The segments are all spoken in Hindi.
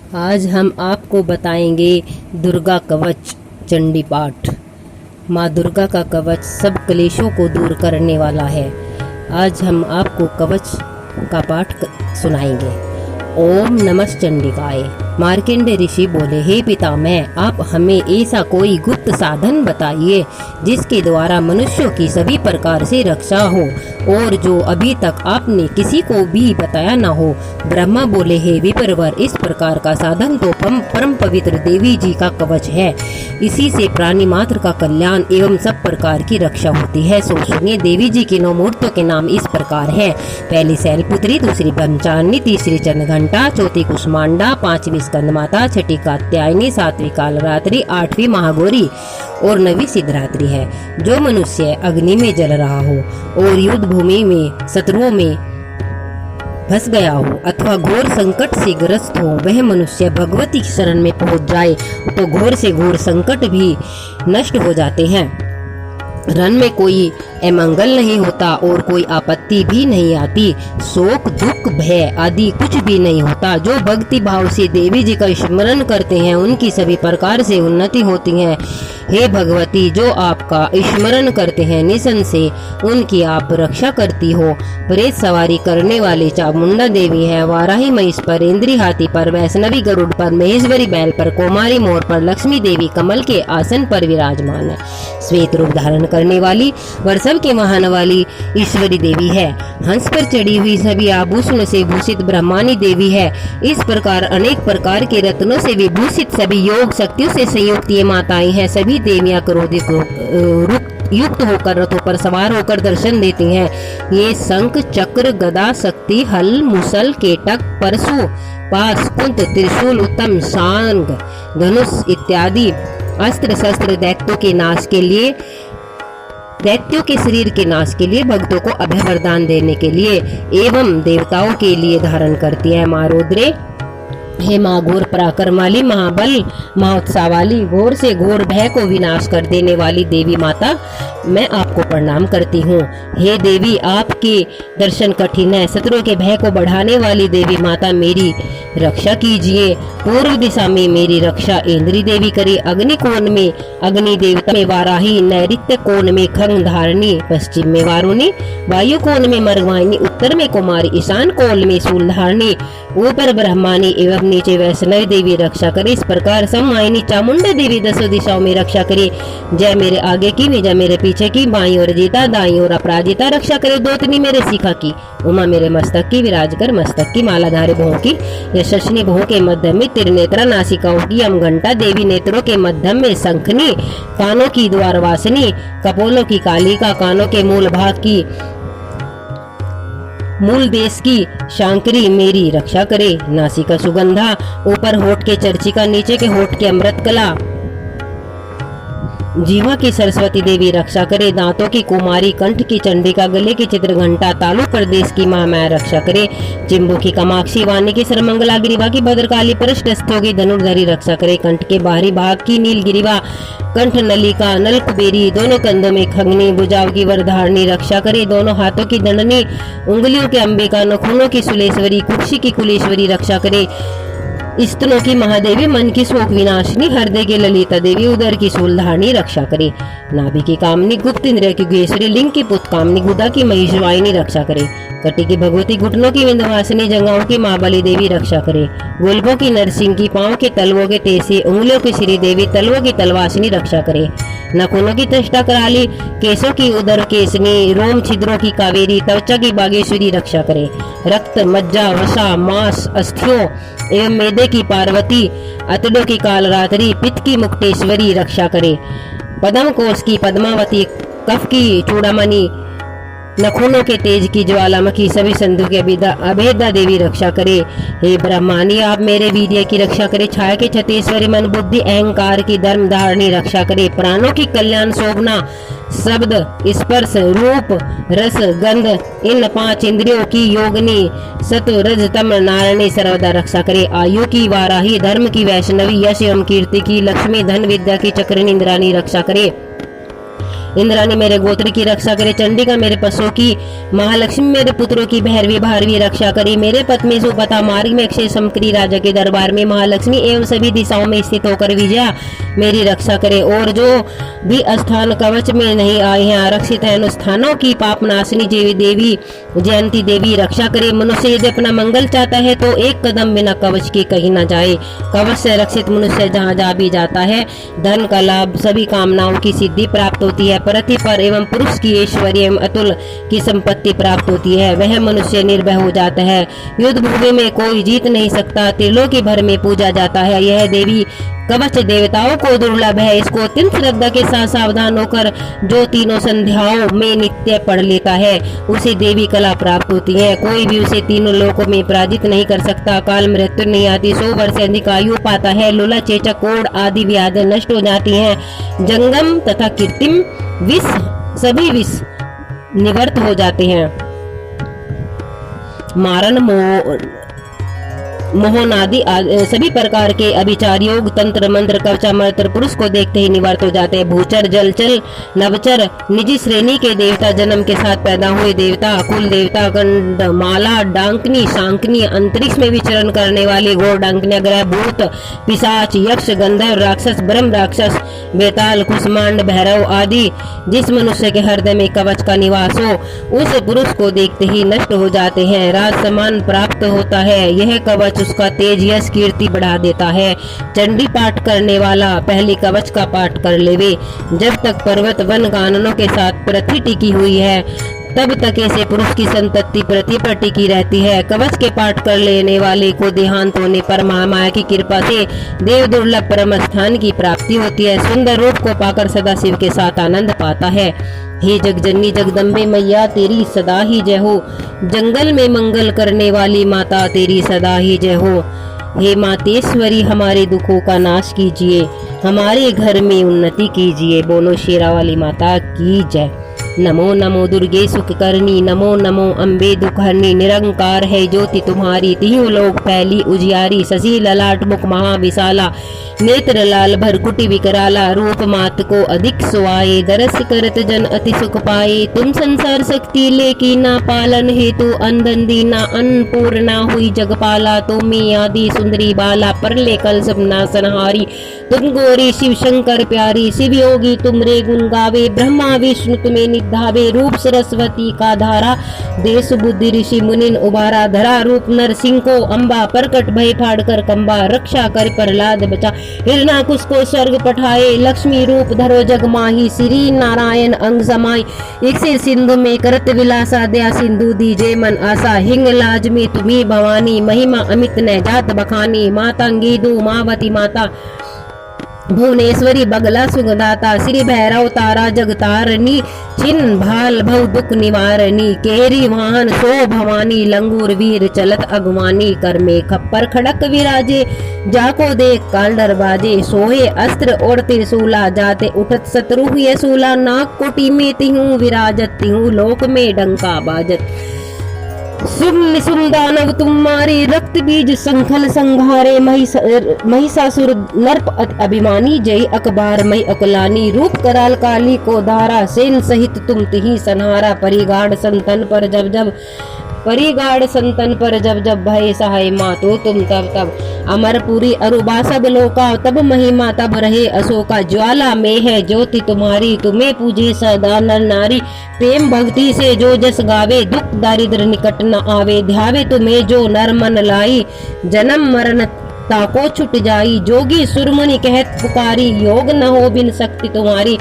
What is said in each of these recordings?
आज हम आपको बताएंगे दुर्गा कवच चंडी पाठ। माँ दुर्गा का कवच सब क्लेशों को दूर करने वाला है। आज हम आपको कवच का पाठ सुनाएंगे। ओम नमः चंडिकाय। मार्कंडेय ऋषि बोले, हे पितामह, आप हमें ऐसा कोई गुप्त साधन बताइए जिसके द्वारा मनुष्यों की सभी प्रकार से रक्षा हो और जो अभी तक आपने किसी को भी बताया न हो। ब्रह्मा बोले, हे विप्रवर, इस प्रकार का साधन तो परम पवित्र देवी जी का कवच है। इसी से प्राणी मात्र का कल्याण एवं सब प्रकार की रक्षा होती है। सो सुनिए, देवी जी की 9 मूर्तों के नाम इस प्रकार है। पहली शैलपुत्री, दूसरी ब्रह्मचारिणी, तीसरी चंद्रघंटा, चौथी कुष्मांडा, 5वीं स्कंद माता, 6ठी कात्यायनी, 7वीं कालरात्रि, 8वीं महागौरी और 9वीं सिद्धरात्रि है। जो मनुष्य अग्नि में जल रहा हो और युद्ध भूमि में शत्रुओं में फंस गया हो अथवा घोर संकट से ग्रस्त हो, वह मनुष्य भगवती की शरण में पहुंच जाए तो घोर से घोर संकट भी नष्ट हो जाते हैं। रण में कोई अमंगल नहीं होता और कोई आपत्ति भी नहीं आती। शोक दुख भय आदि कुछ भी नहीं होता। जो भक्ति भाव से देवी जी का स्मरण करते हैं उनकी सभी प्रकार से उन्नति होती है। हे भगवती, जो आपका स्मरण करते हैं निसंशय उनकी आप रक्षा करती हो। प्रेत सवारी करने वाली चामुंडा देवी है। वाराही महिष पर, इंद्री हाथी पर, वैष्णवी गरुड़ पर, महेश्वरी बैल पर, कुमारी मोर पर, लक्ष्मी देवी कमल के आसन पर विराजमान है। श्वेत रूप धारण करने वाली वर्षभ के वाहन वाली ईश्वरी देवी है। हंस पर चढ़ी हुई सभी आभूषणों से भूषित ब्रह्मानी देवी है। इस प्रकार अनेक प्रकार के रत्नों से विभूषित सभी योग शक्तियों से संयुक्त ये माताएं हैं। सभी देवियां क्रोधित युक्त होकर रथों पर सवार होकर दर्शन देती हैं। ये शंख चक्र गदा शक्ति हल मुसल केटक परशु पास कुंत त्रिशूल उत्तम सांग धनुष इत्यादि अस्त्र शस्त्र दैत्यों के शरीर के नाश के लिए, भक्तों को अभय वरदान देने के लिए एवं देवताओं के लिए धारण करती है। माँ रुद्रे, हे माँ घोर पराक्रम वाली, महाबल महोत्साह वाली, घोर से घोर भय को विनाश कर देने वाली देवी माता, मैं आपको प्रणाम करती हूँ। हे देवी, आपके दर्शन कठिन है। शत्रु के भय को बढ़ाने वाली देवी माता, मेरी रक्षा कीजिए। पूर्व दिशा में मेरी रक्षा इंद्री देवी करे। अग्नि कोण में अग्नि देवता में वाराही, नैऋत्य कोण में खंग धारणी, पश्चिम में वारुणी, वायु कोण में मरवाहिनी, उत्तर में कुमारी, ईशान कोण में शूलधारणी, ऊपर ब्रह्मानी एवं नीचे वैष्णवी देवी रक्षा करे। इस प्रकार समवाहिनी चामुंडा देवी 10 दिशाओं में रक्षा करे। जय मेरे आगे की, विजय मेरे पीछे की, बाईं ओर जीता, दाईं ओर अपराजिता रक्षा करे। दोतनी मेरे शिखा की, उमा मेरे मस्तक की, विराज कर मस्तक की, मालाधारी भों की, यशस्विनी भों के मध्य में, त्रिनेत्रा नासिकाओं की, अमघंटा देवी नेत्रों के मध्य में, शंखनी, कानों की द्वारवासिनी, कपोलों की कालिका, कानों के मूल भाग की, मूल देश की शांकरी मेरी रक्षा करे। नासिका सुगंधा, ऊपर होठ के चर्चिका, नीचे के होठ के अमृत कला, जीवा की सरस्वती देवी रक्षा करे। दांतों की कुमारी, कंठ की चंडिका, गले की चित्रघंटा, तालु प्रदेश की महामाया रक्षा करे। चिंबू की कामाक्षी, वाणी की सर्वमंगला, गिरिवा की भद्रकाली, पृष्ठस्थों की धनुर्धरी रक्षा करे। कंठ के बाहरी भाग की नीलगिरिवा, कंठ नलिका, नलकुबेरी, दोनों कंधों में खंगनी, भुजाओं की वरधारणी रक्षा करे। दोनों हाथों की दंडनी, उंगलियों के अंबिका, नखूनों की सुलेश्वरी, कुक्षी की कुलेश्वरी रक्षा करे। स्तनों की महादेवी, मन की शोक विनाशिनी, हृदय की ललिता देवी, उदर की शूलधारणी रक्षा करे। नाभि की कामनी, गुप्त इंद्रिय की गुहेश्वरी, लिंग की पुत कामनी, गुदा की महिषवाहिनी रक्षा करे। कटी की भगवती, घुटनों की विंध्यवासिनी, जंघाओं की महाबली देवी रक्षा करे। गोल्फों की नरसिंह की, पांव के तलवों के टेसे, उंगलियों की श्री देवी, तलवों की तलवासिनी रक्षा करे। नखूनों की त्वष्टा कराली, केसों की उदर केसनी, रोम छिद्रों की कावेरी, त्वचा की बागेश्वरी रक्षा करे। रक्त मज्जा वसा मांस अस्थियों एवं मेदे की पार्वती, अतड़ों की कालरात्रि, पित्त की मुक्तेश्वरी रक्षा करे। पद्म कोश की पद्मावती, कफ की चूड़ामणि, नखूनों के तेज की ज्वालामुखी, सभी संधु के अभेदा देवी रक्षा करे। हे ब्रह्मानी, आप मेरे वीर्य की रक्षा करे। छाया के छत्तीश्वरी, मन बुद्धि अहंकार की धर्म धारणी रक्षा करे। प्राणों की कल्याण शोभना, शब्द स्पर्श रूप रस गंध, इन 5 इंद्रियों की योगनी, सत्व रज तम नारायणी सर्वदा रक्षा करे। आयु की वाराही, धर्म की वैष्णवी, यश एवं कीर्ति की, लक्ष्मी धन विद्या की चक्रिणी इंद्राणी रक्षा करे। इंद्राणी मेरे गोत्र की रक्षा करे, चंडिका मेरे पशुओं की, महालक्ष्मी मेरे पुत्रों की भैरवी भारवी रक्षा करे। मेरे पथ में सुपथा मार्ग में अक्षय समकरी राजा के दरबार में महालक्ष्मी एवं सभी दिशाओं में स्थित होकर विजया मेरी रक्षा करे। और जो भी स्थान कवच में नहीं आए हैं आरक्षित है उन स्थानों की पाप नाशनी देवी जयंती देवी रक्षा करे। मनुष्य यदि अपना मंगल चाहता है तो एक कदम बिना कवच के कहीं न जाए। कवच से रक्षित मनुष्य जहाँ जा भी जाता है धन का लाभ सभी कामनाओं की सिद्धि प्राप्त होती है। पृथ्वी पर एवं पुरुष की ऐश्वर्य एवं अतुल की संपत्ति प्राप्त होती है। वह मनुष्य निर्भय हो जाता है। युद्ध भूमि में कोई जीत नहीं सकता। त्रिलोकी भर में पूजा जाता है। यह देवी कवच देवताओं को दुर्लभ है। इसको अत्यंत श्रद्धा के साथ सावधान होकर जो तीनों संध्याओं में नित्य पढ़ लेता है उसे देवी कला प्राप्त होती है। कोई भी उसे तीनों लोकों में पराजित नहीं कर सकता। काल मृत्यु नहीं आती। 100 वर्ष से अधिक आयु पाता है। लूला चेचक कोढ़ आदि व्याधि नष्ट हो जाती हैं। जंगम तथा कृत्रिम विष सभी विष निवर्त हो जाते हैं। मारण मोहन आदि सभी प्रकार के अभिचार योग तंत्र मंत्र कवचा मंत्र पुरुष को देखते ही निवर्त हो जाते हैं। भूचर जलचर नवचर निजी श्रेणी के देवता जन्म के साथ पैदा हुए देवता कुल देवता गंड माला डांकनी शांकनी अंतरिक्ष में विचरण करने वाले घोर डांकनी ग्रह भूत पिशाच यक्ष गंधर्व राक्षस ब्रह्म राक्षस बेताल कुष्मांड भैरव आदि जिस मनुष्य के हृदय में कवच का निवास हो उस पुरुष को देखते ही नष्ट हो जाते हैं। राज सम्मान प्राप्त होता है। यह कवच उसका तेज यश कीर्ति बढ़ा देता है। चंडी पाठ करने वाला पहले कवच का पाठ कर लेवे। जब तक पर्वत वन काननों के साथ पृथ्वी टिकी हुई है तब तक ऐसे पुरुष की संतति पृथ्वी पर टिकी रहती है। कवच के पाठ कर लेने वाले को देहांत होने पर महामाया की कृपा से देव दुर्लभ परम स्थान की प्राप्ति होती है। सुंदर रूप को पाकर सदा शिव के साथ आनंद पाता है। हे जगजननी जगदम्बे मैया तेरी सदा ही जय हो। जंगल में मंगल करने वाली माता तेरी सदा ही जय हो। हे मातेश्वरी हमारे दुखों का नाश कीजिए, हमारे घर में उन्नति कीजिए। बोलो शेरा वाली माता की जय। नमो नमो दुर्गे सुख करनी, नमो नमो अम्बे दुखहरनी। निरंकार है ज्योति तुम्हारी, तीनों लोक फैली उजियारी। शशि ललाट मुख महाविशाला, नेत्र लाल भरकुटी विकराला। रूप मात को अधिक सुआए, दरस करत जन अति सुख पाए। तुम संसार शक्ति लेकी ना, पालन हेतु अंधन दीना। अन्नपूर्णा हुई जगपाला, तुम्हें आदि सुंदरी बाला। परले कल सपना सनहारी, तुम गोरी शिव शंकर प्यारी। शिव योगी तुमरे गुण गावे, ब्रह्मा विष्णु तुम्हें निधावे। रूप सरस्वती का धारा, देश बुद्धि ऋषि मुनिन उबारा। धरा रूप नरसिंह को अम्बा, प्रकट भय फाड़ कर कंबा। रक्षा कर प्रहलाद बचा, हिरणाकुश को स्वर्ग पठाए। लक्ष्मी रूप धरो जग माही, श्री नारायण अंग समाई। एक से सिंधु में करत विलासा, दया सिंधु दीजे मन आशा। हिंग लाज में तुम्ही भवानी, महिमा अमित न जात बखानी। मातंगीदु मावती माता, भुवनेश्वरी बगला सुगदाता। श्री भैरव तारा जगतारनी, छिन्न भाल भव दुख निवारणी। केरी वाहन सो भवानी, लंगूर वीर चलत अगवानी। कर में खप्पर खड़क विराजे, जाको देख काल डर बाजे। सोहे अस्त्र और त्रिशूला, जाते उठत शत्रु हुए सूला। नाग कोटि में तिहूं विराजत, तिहूं लोक में डंका बाजत। सुम दानव तुम्हारे, रक्त बीज संखल संघारे। महिषासुर नर्प अभिमानी, जय अकबार मई अकलानी। रूप कराल काली को धारा, सेन सहित तुम तिही सनहारा। परिगाढ़ संतन पर जब जब भय सहाय मातो तुम तब तब। अमरपुरी अरुबा सब लोका, तब महिमा तब रहे अशोका। ज्वाला में है ज्योति तुम्हारी, तुम्हें पूजे सदा नर नारी। प्रेम भक्ति से जो जस गावे, दुख दारिद्र निकट न आवे। ध्यावे तुम्हें जो नर मन लाई, जन्म मरण ताको छुट जाई। जोगी सुरमुनि कहत पुकारी, योग न हो बिन शक्ति तुम्हारी।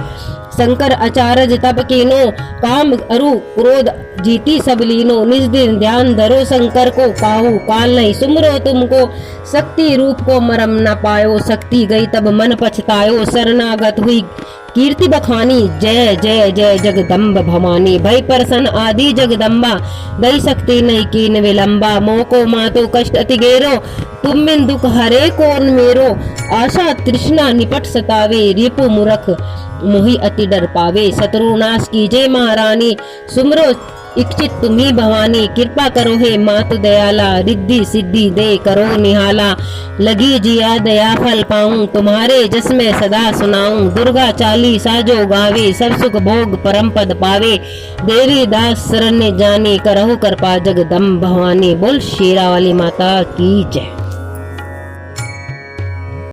शंकर अचारज तप कीनो, काम अरु क्रोध जीती सब लीनो। निज दिन ध्यान धरो शंकर को, पाहु काल नहीं सुमरो तुमको। शक्ति रूप को मरम न पायो, शक्ति गई तब मन पछतायो। शरणागत हुई कीर्ति बखानी, जय जय जय जगदम्ब भवानी। भय प्रसन्न आदि जगदम्बा, दई शक्ति नहीं कीन विलंबा। मोको मातो कष्ट अति गेरो, तुम बिन दुख हरे कौन मेरो। आशा तृष्णा निपट सतावे, रिपु मूर्ख मोहि अति डर पावे। शत्रु नाश कीजे महारानी, सुमरो इच्छित तुम्ही भवानी, कृपा करो हे मातु दयाला, रिद्धि सिद्धि दे करो निहाला, लगी जिया दया फल पाऊं, तुम्हारे जस में सदा सुनाऊं, दुर्गा चाली साजो गावे, सब सुख भोग परम पद पावे, देवी दास शरण्य जानी, करहु कृपा जगदम्ब भवानी। बोल शेरा वाली माता की जय।